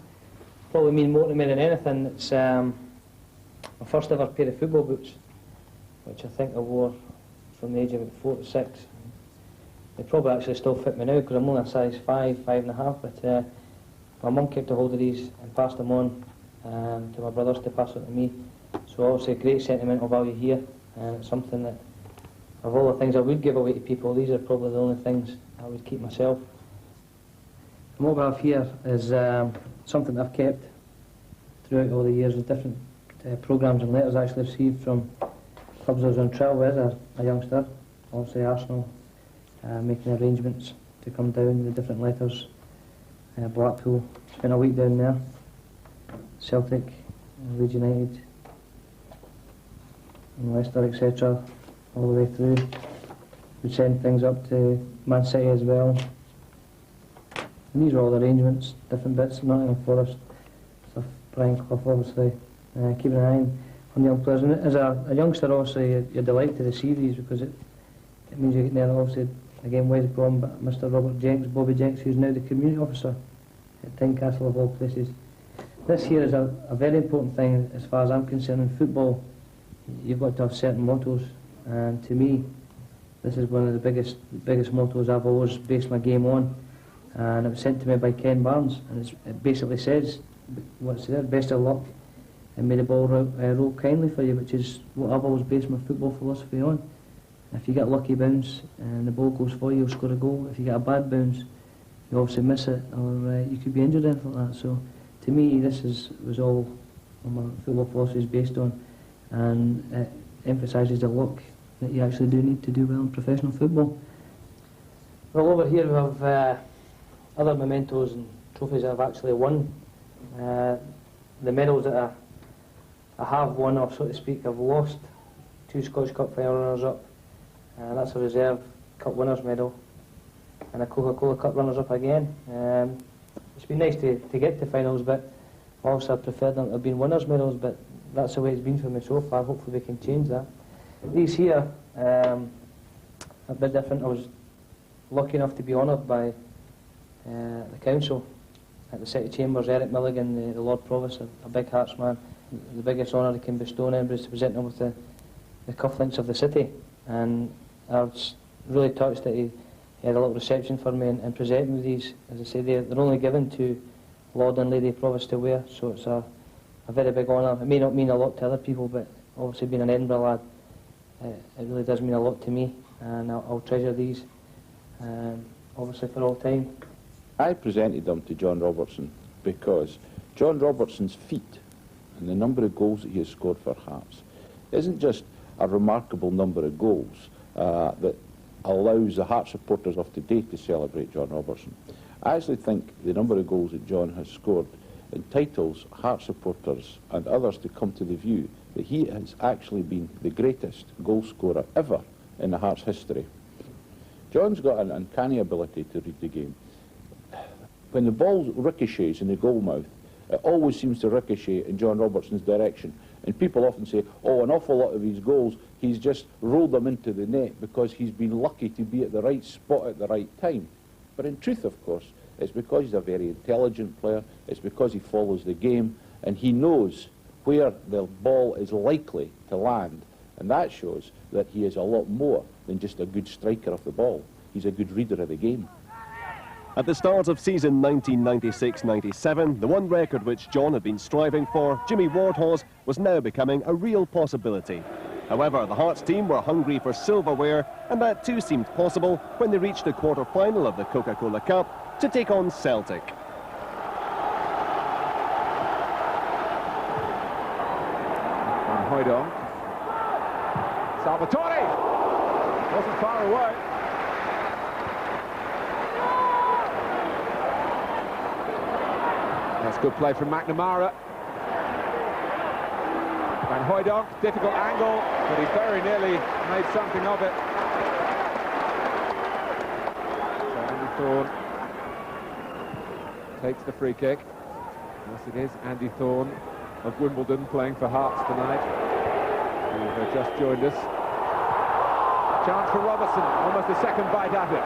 probably mean more to me than anything. It's my first ever pair of football boots, which I think I wore from the age of about 4 to 6. They probably actually still fit me now because I'm only a size 5, 5.5, but my mum kept a hold of these and passed them on to my brothers to pass on to me. So obviously a great sentimental value here, and it's something that, of all the things I would give away to people, these are probably the only things I would keep myself. And what we have here is something that I've kept throughout all the years with different programmes and letters I actually received from clubs I was on trial with as a youngster, obviously Arsenal, making arrangements to come down, the different letters, Blackpool, spent a week down there, Celtic, Leeds United, and Leicester, etc., all the way through. We send things up to Man City as well. And these are all the arrangements, different bits, Nottingham Forest, stuff, Brian Clough obviously, keeping an eye on the young players. And as a youngster, obviously, you're delighted to receive these because it means you're getting there, obviously, again, Wes Brom, Mr. Robert Jenks, Bobby Jenks, who's now the community officer at Tynecastle of all places. This here is a very important thing as far as I'm concerned. In football, you've got to have certain mottos, and to me, this is one of the biggest mottos I've always based my game on. And it was sent to me by Ken Barnes, and it basically says, what's there, best of luck, and may the ball roll kindly for you, which is what I've always based my football philosophy on. If you get a lucky bounce and the ball goes for you, you'll score a goal. If you get a bad bounce, you obviously miss it, or you could be injured or anything like that. So to me, this was all what my football philosophy is based on, and it emphasises the luck that you actually do need to do well in professional football. Well, over here we have other mementos and trophies that I've actually won. The medals that I have won, or so to speak, I've lost 2 Scottish Cup final runners-up. That's a reserve Cup winners medal, and a Coca-Cola Cup runners-up again. It's been nice to get to finals, but also I prefer them to have been winners medals, but that's the way it's been for me so far. Hopefully we can change that. These here, a bit different. I was lucky enough to be honoured by the council at the City Chambers, Eric Milligan, the Lord Provost, a big Hearts man. The biggest honour he can bestow on anybody is to present him with the cufflinks of the city. And I was really touched that he had a little reception for me and presented me with these. As I say, they're only given to Lord and Lady Provost to wear, so it's a very big honour. It may not mean a lot to other people, but obviously being an Edinburgh lad, it really does mean a lot to me, and I'll treasure these, obviously for all time. I presented them to John Robertson because John Robertson's feat and the number of goals that he has scored for Hearts isn't just a remarkable number of goals that allows the Hearts supporters of today to celebrate John Robertson. I actually think the number of goals that John has scored entitles Hearts supporters and others to come to the view that he has actually been the greatest goal scorer ever in the Hearts history. John's got an uncanny ability to read the game. When the ball ricochets in the goal mouth, it always seems to ricochet in John Robertson's direction. And people often say, oh, an awful lot of his goals, he's just rolled them into the net because he's been lucky to be at the right spot at the right time. But in truth, of course, it's because he's a very intelligent player, it's because he follows the game, and he knows where the ball is likely to land. And that shows that he is a lot more than just a good striker of the ball. He's a good reader of the game. At the start of season 1996-97, the one record which John had been striving for, Jimmy Wardhawes, was now becoming a real possibility. However, the Hearts team were hungry for silverware, and that too seemed possible when they reached the quarter-final of the Coca-Cola Cup to take on Celtic. Van Hooijdonk. Salvatore! Wasn't far away. That's good play from McNamara. Van Hooijdonk, difficult angle, but he very nearly made something of it. So Andy Thorne takes the free kick. Yes, it is Andy Thorne of Wimbledon playing for Hearts tonight, who just joined us. Chance for Robertson, almost a second bite at it.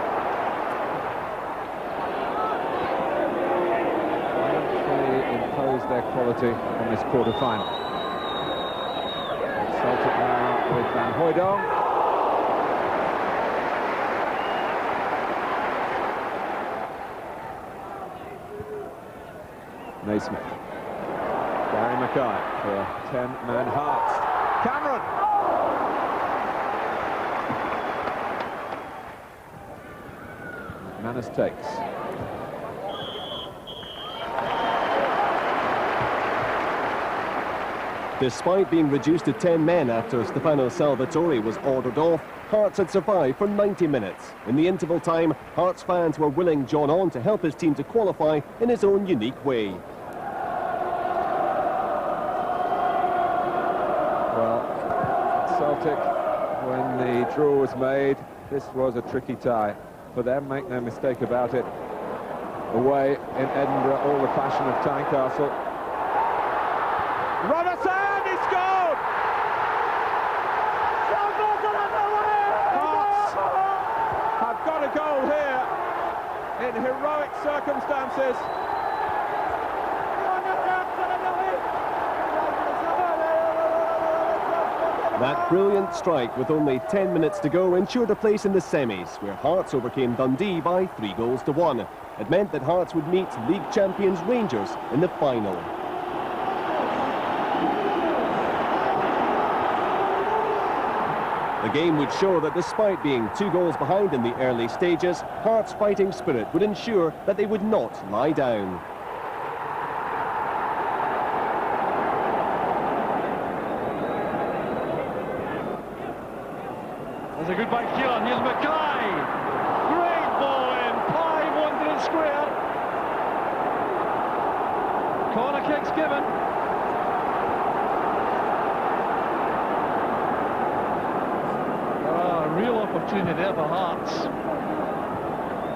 Impose their quality on this quarter-final. Celtic now with Van Hooijdonk. Naismith. Gary Mackay for a 10-man Hearts. Cameron! Manus takes. Despite being reduced to 10 men after Stefano Salvatore was ordered off, Hearts had survived for 90 minutes. In the interval time, Hearts fans were willing John on to help his team to qualify in his own unique way. Well, Celtic, when the draw was made, this was a tricky tie. For them, make no mistake about it. Away in Edinburgh, all the passion of Tynecastle. Robertson! Got a goal here in heroic circumstances. That brilliant strike with only 10 minutes to go ensured a place in the semis, where Hearts overcame Dundee by 3-1. It meant that Hearts would meet league champions Rangers in the final. The game would show that despite being 2 goals behind in the early stages, Hearts' fighting spirit would ensure that they would not lie down. There's a good back Keelan. Here's Mackay. Great ball in. Pye wanted it square. Corner kick's given. Real opportunity there for Hearts.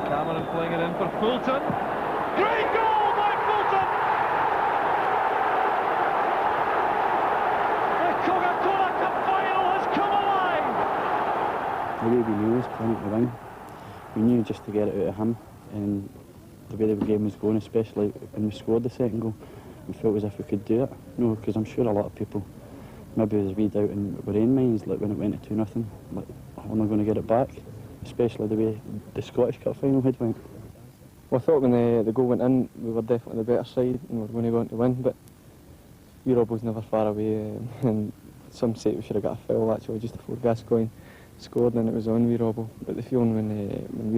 Cameron playing it in for Fulton. Great goal by Fulton! The Coca-Cola Cup final has come alive! The way we knew was playing to win. We knew just to get it out of him, and the way the game was going, especially when we scored the second goal, we felt as if we could do it. No, because I'm sure a lot of people maybe was wee doubt in their own minds, like when it went to 2-0, like, we're not going to get it back, especially the way the Scottish Cup final had went. Well, I thought when the goal went in, we were definitely the better side and we were going to go on to win, but Robbo's never far away, and some say we should have got a foul actually just before Gascoigne scored, and it was on Robbo. But the feeling when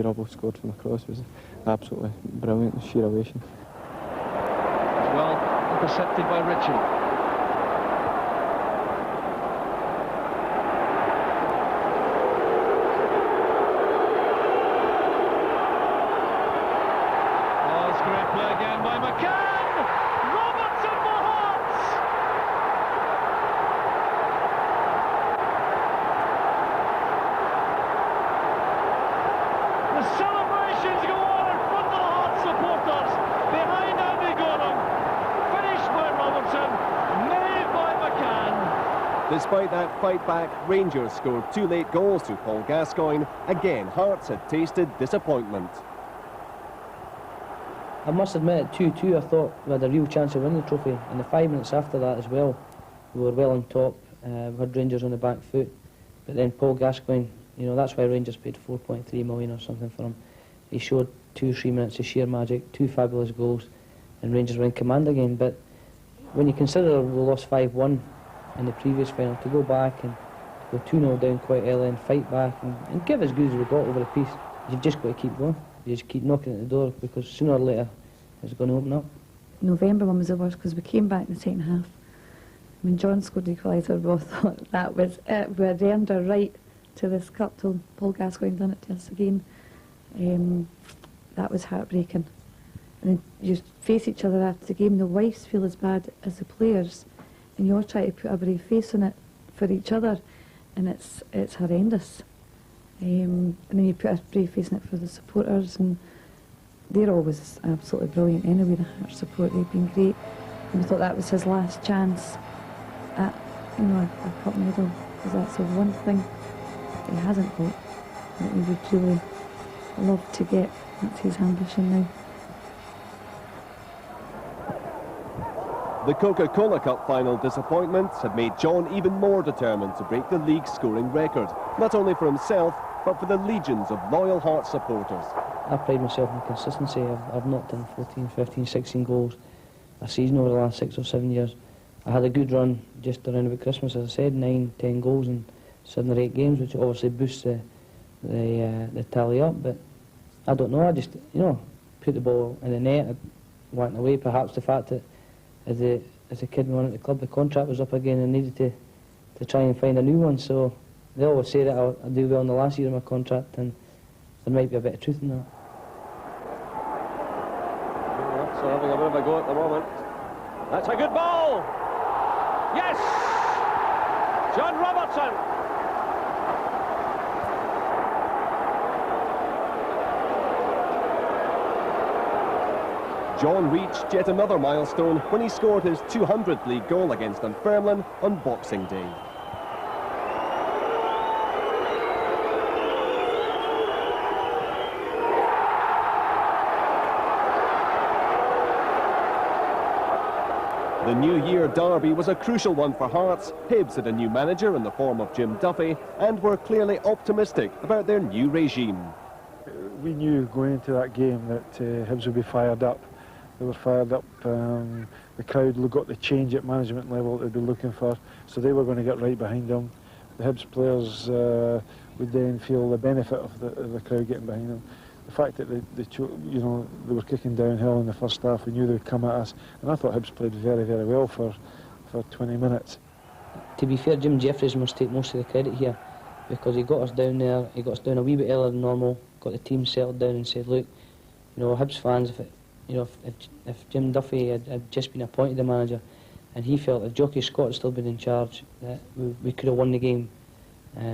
Robbo scored from across was absolutely brilliant, sheer elation. Well intercepted by Ritchie. Despite that fight back, Rangers scored 2 late goals to Paul Gascoigne. Again, Hearts had tasted disappointment. I must admit, at 2-2, I thought we had a real chance of winning the trophy, and the 5 minutes after that as well, we were well on top, we had Rangers on the back foot, but then Paul Gascoigne, you know, that's why Rangers paid 4.3 million or something for him. He showed 2 or 3 minutes of sheer magic, 2 fabulous goals, and Rangers were in command again. But when you consider we lost 5-1 in the previous final, to go back and go 2-0 down quite early and fight back and give as good as we got over the piece, you've just got to keep going. You just keep knocking at the door, because sooner or later it's going to open up. November one was the worst because we came back in the second half. When John scored the equaliser, we both thought that was it. We had earned our right to this cup till Paul Gascoigne done it to us again. That was heartbreaking. And then you face each other after the game. The wives feel as bad as the players, and you all try to put a brave face on it for each other, and it's horrendous. And then you put a brave face on it for the supporters, and they're always absolutely brilliant anyway, the Hearts support. They've been great, and we thought that was his last chance at, you know, a cup medal, because that's the one thing he hasn't got that he would really love to get. That's his ambition now. The Coca-Cola Cup final disappointments had made John even more determined to break the league scoring record, not only for himself, but for the legions of loyal Hearts supporters. I pride myself in consistency. I've not done 14, 15, 16 goals a season over the last 6 or 7 years. I had a good run just around about Christmas, as I said, 9, 10 goals in 7 or 8 games, which obviously boosts the tally up. But I don't know, I just, you know, put the ball in the net, went away. Perhaps the fact that as a kid when I went at the club, the contract was up again and needed to try and find a new one. So they always say that I'll do well in the last year of my contract, and there might be a bit of truth in that. So having a bit of a go at the moment. That's a good ball! Yes! John Robertson! John reached yet another milestone when he scored his 200th league goal against Dunfermline on Boxing Day. The New Year derby was a crucial one for Hearts. Hibs had a new manager in the form of Jim Duffy and were clearly optimistic about their new regime. We knew going into that game that Hibs would be fired up. They were fired up. The crowd got the change at management level they'd be looking for, so they were going to get right behind them. The Hibs players would then feel the benefit of the crowd getting behind them. The fact that they were kicking downhill in the first half, we knew they would come at us, and I thought Hibs played very, very well for 20 minutes. To be fair, Jim Jeffries must take most of the credit here, because he got us down there, he got us down a wee bit earlier than normal, got the team settled down and said, look, you know, Hibs fans, if Jim Duffy had just been appointed the manager, and he felt if Jockey Scott had still been in charge, that we could have won the game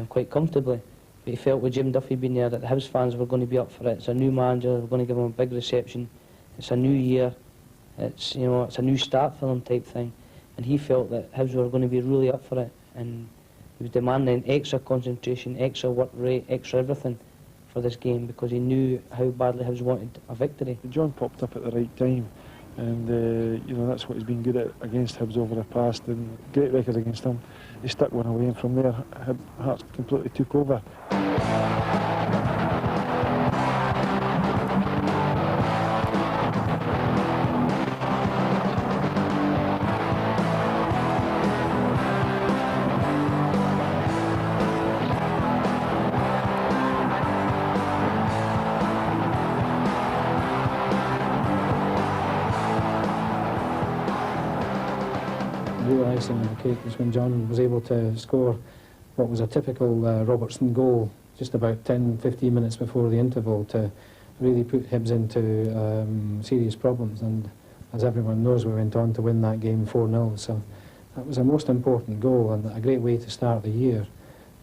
quite comfortably. But he felt with Jim Duffy being there that the Hibs fans were going to be up for it. It's a new manager, we're going to give him a big reception. It's a new year, it's a new start for them type thing. And he felt that Hibs were going to be really up for it, and he was demanding extra concentration, extra work rate, extra everything for this game, because he knew how badly Hibs wanted a victory. John popped up at the right time, and that's what he's been good at against Hibs over the past, and great record against them. He stuck one away, and from there Hearts completely took over. Icing on the cake was when John was able to score what was a typical Robertson goal just about 10-15 minutes before the interval to really put Hibs into serious problems, and as everyone knows we went on to win that game 4-0, so that was a most important goal and a great way to start the year.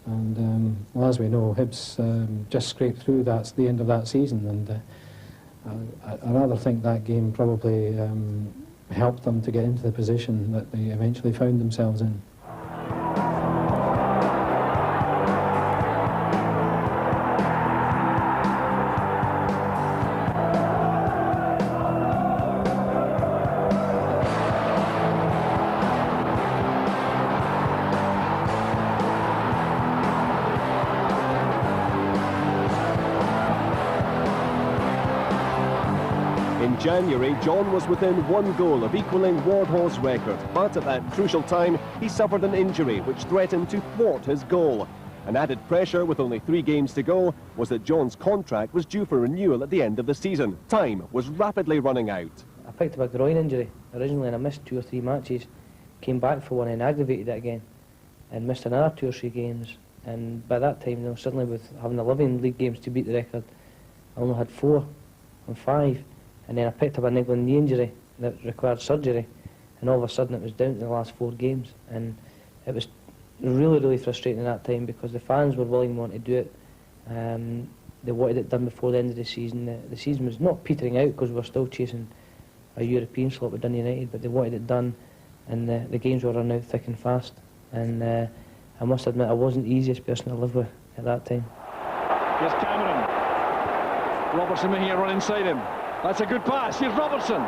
And well, as we know, Hibs just scraped through. That's the end of that season, and I rather think that game probably helped them to get into the position that they eventually found themselves in. In January, John was within 1 goal of equalling Wardhall's record, but at that crucial time, he suffered an injury which threatened to thwart his goal. An added pressure with only 3 games to go was that John's contract was due for renewal at the end of the season. Time was rapidly running out. I picked up a groin injury originally and I missed 2 or 3 matches, came back for one and aggravated it again and missed another 2 or 3 games. And by that time, you know, suddenly with having 11 league games to beat the record, I only had 4 and 5. And then I picked up a niggling knee injury that required surgery, and all of a sudden it was down to the last 4 games. And it was really, really frustrating at that time because the fans were willing to do it. They wanted it done before the end of the season. The season was not petering out because we were still chasing a European slot with Dundee United, but they wanted it done, and the games were running out thick and fast. And I must admit, I wasn't the easiest person to live with at that time. Here's Cameron. Robertson may here run inside him. That's a good pass. Here's Robertson.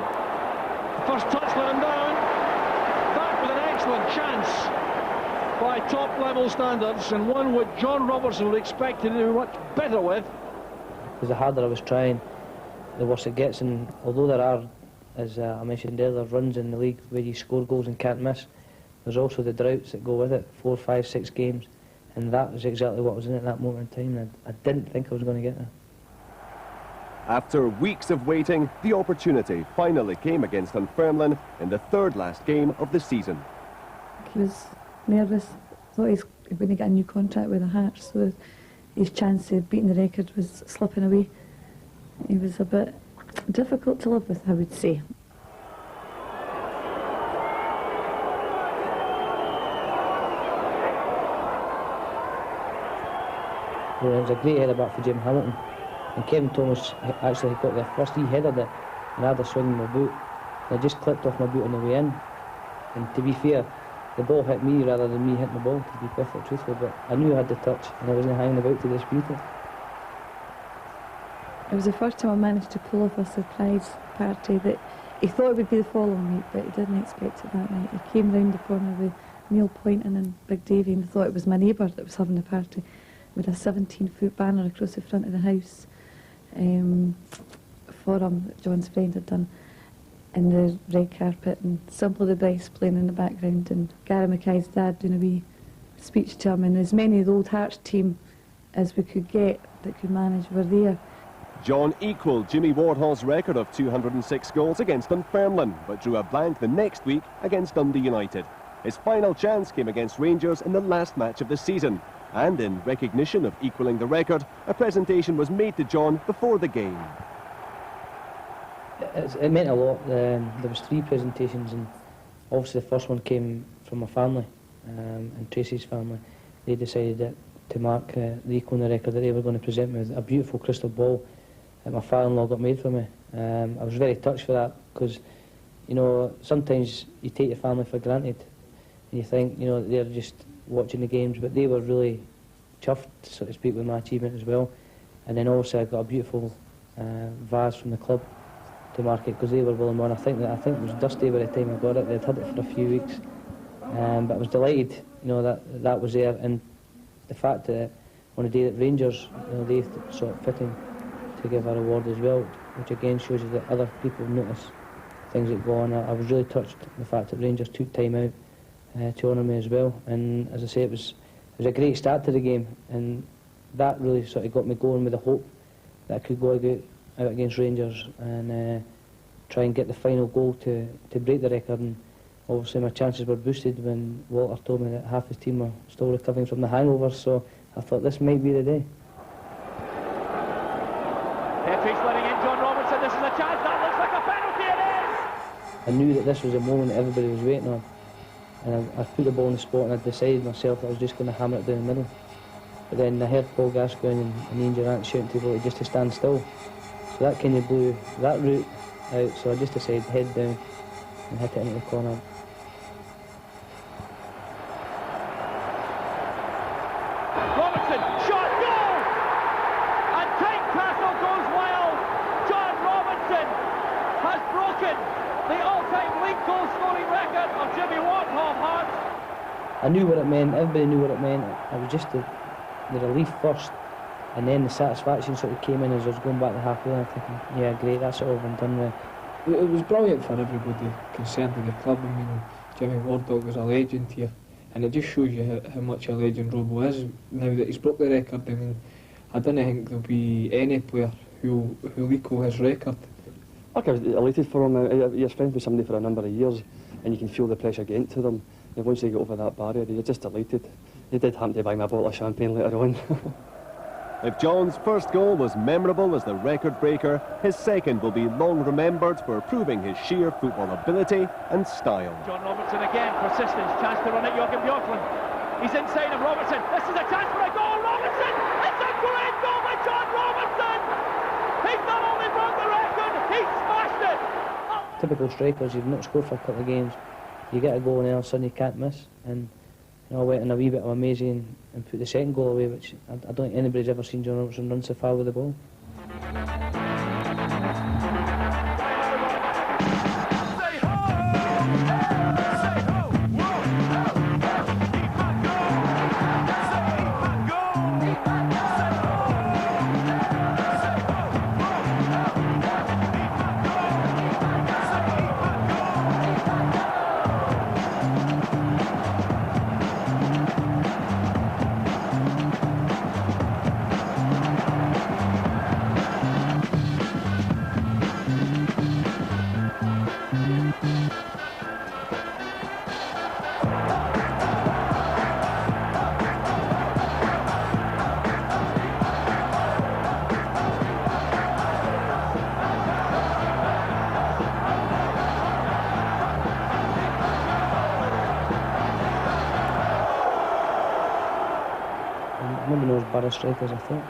First touch let him down. Back with an excellent chance by top-level standards, and one which John Robertson would expect to do much better with. Because the harder I was trying, the worse it gets. And although there are, as I mentioned earlier, runs in the league where you score goals and can't miss, there's also the droughts that go with it, 4, 5, 6 games. And that was exactly what was in it at that moment in time. And I didn't think I was going to get there. After weeks of waiting, the opportunity finally came against Dunfermline in the 3rd last game of the season. He was nervous, thought he was going to get a new contract with the Hearts, so his chance of beating the record was slipping away. He was a bit difficult to live with, I would say. Well, it was a great header back for Jim Hamilton. And Kevin Thomas actually got there first. He headed it and I had a swing in my boot. And I just clipped off my boot on the way in. And to be fair, the ball hit me rather than me hitting the ball, to be perfectly truthful. But I knew I had the touch and I wasn't hanging about to dispute it. It was the first time I managed to pull off a surprise party that he thought it would be the following week, but he didn't expect it that night. He came round the corner with Neil Poynton and Big Davy and thought it was my neighbour that was having the party, with a 17-foot banner across the front of the house for him that John's friend had done, and the red carpet, and Simple the Best playing in the background, and Gary Mackay's dad doing a wee speech to him, and as many of the Old Hearts team as we could get that could manage were there. John equalled Jimmy Wardhall's record of 206 goals against Dunfermline, but drew a blank the next week against Dundee United. His final chance came against Rangers in the last match of the season, and in recognition of equalling the record, a presentation was made to John before the game. It meant a lot. There was 3 presentations, and obviously the first one came from my family and Tracy's family. They decided that to mark the equaling the record that they were going to present me with a beautiful crystal ball that my father-in-law got made for me. I was very touched for that because, you know, sometimes you take your family for granted and you think, you know, they're just watching the games, but they were really chuffed, so to speak, with my achievement as well. And then also I got a beautiful vase from the club to mark it because they were willing one. I think it was dusty by the time I got it. They'd had it for a few weeks, but I was delighted, you know, that was there. And the fact that on the day that Rangers, you know, they saw it fitting to give a reward as well, which again shows you that other people notice things that go on. I was really touched the fact that Rangers took time out to honour me as well. And as I say, it was a great start to the game, and that really sort of got me going with the hope that I could go out against Rangers and try and get the final goal to break the record. And obviously my chances were boosted when Walter told me that half his team were still recovering from the hangover, so I thought this might be the day. Petrie's letting in John Robertson. This is a chance. That looks like a penalty. It is. I knew that this was a moment that everybody was waiting on. And I put the ball on the spot and I decided myself that I was just going to hammer it down the middle. But then I heard Paul Gascoigne and Ian Durant shouting to Volley just to stand still. So that kind of blew that route out, so I just decided head down and hit it into the corner. Robertson, shot, goal! And Tynecastle goes wild. John Robertson has broken the all-time league goal-scoring record of Jimmy Wardhall Hearts. I knew what it meant, everybody knew what it meant. I was just the relief first And then the satisfaction sort of came in as I was going back to halfway, and I'm thinking, yeah, great, that's it all been done with. It was brilliant for everybody concerned with the club. I mean, Jimmy Wardle was a legend here, and it just shows you how much a legend Robbo is now that he's broke the record. I mean, I don't think there'll be any player who'll equal his record. Look, I was elated for him. You're friends with somebody for a number of years, and you can feel the pressure getting to them. And once they get over that barrier, you're just delighted. He did happen to buy me a bottle of champagne later on. If John's first goal was memorable as the record breaker, his second will be long remembered for proving his sheer football ability and style. John Robertson again, persistence, chance to run at Joachim Björklund. He's inside of Robertson. This is a chance for a goal. Robertson! It's a great goal by John Robertson! He's not only broke the record, he's smashed it! Typical strikers, you've not scored for a couple of games, you get a goal and all of a sudden you can't miss. And I went in a wee bit of amazing and put the second goal away, which I don't think anybody's ever seen John Robertson run so far with the ball. Maybe not as bad as strikers, I think.